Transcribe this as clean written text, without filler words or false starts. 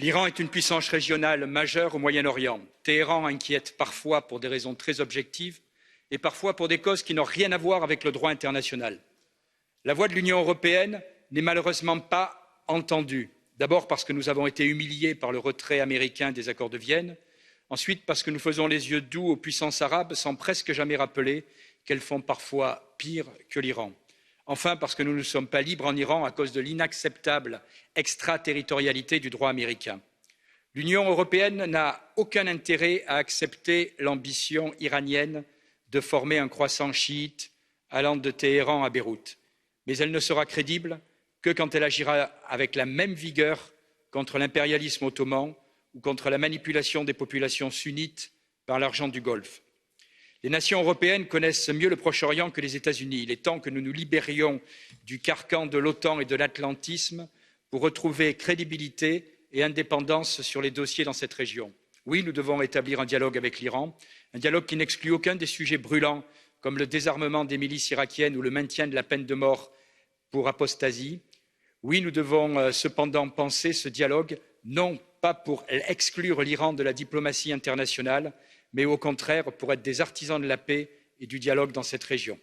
L'Iran est une puissance régionale majeure au Moyen-Orient. Téhéran inquiète parfois pour des raisons très objectives et parfois pour des causes qui n'ont rien à voir avec le droit international. La voix de l'Union européenne n'est malheureusement pas entendue. D'abord parce que nous avons été humiliés par le retrait américain des accords de Vienne. Ensuite parce que nous faisons les yeux doux aux puissances arabes sans presque jamais rappeler qu'elles font parfois pire que l'Iran. Enfin parce que nous ne sommes pas libres en Iran à cause de l'inacceptable extraterritorialité du droit américain. L'Union européenne n'a aucun intérêt à accepter l'ambition iranienne de former un croissant chiite allant de Téhéran à Beyrouth. Mais elle ne sera crédible que quand elle agira avec la même vigueur contre l'impérialisme ottoman ou contre la manipulation des populations sunnites par l'argent du Golfe. Les nations européennes connaissent mieux le Proche-Orient que les États-Unis. Il est temps que nous nous libérions du carcan de l'OTAN et de l'atlantisme pour retrouver crédibilité et indépendance sur les dossiers dans cette région. Oui, nous devons établir un dialogue avec l'Iran, un dialogue qui n'exclut aucun des sujets brûlants comme le désarmement des milices irakiennes ou le maintien de la peine de mort pour apostasie. Oui, nous devons cependant penser ce dialogue non pas pour exclure l'Iran de la diplomatie internationale, mais au contraire pour être des artisans de la paix et du dialogue dans cette région.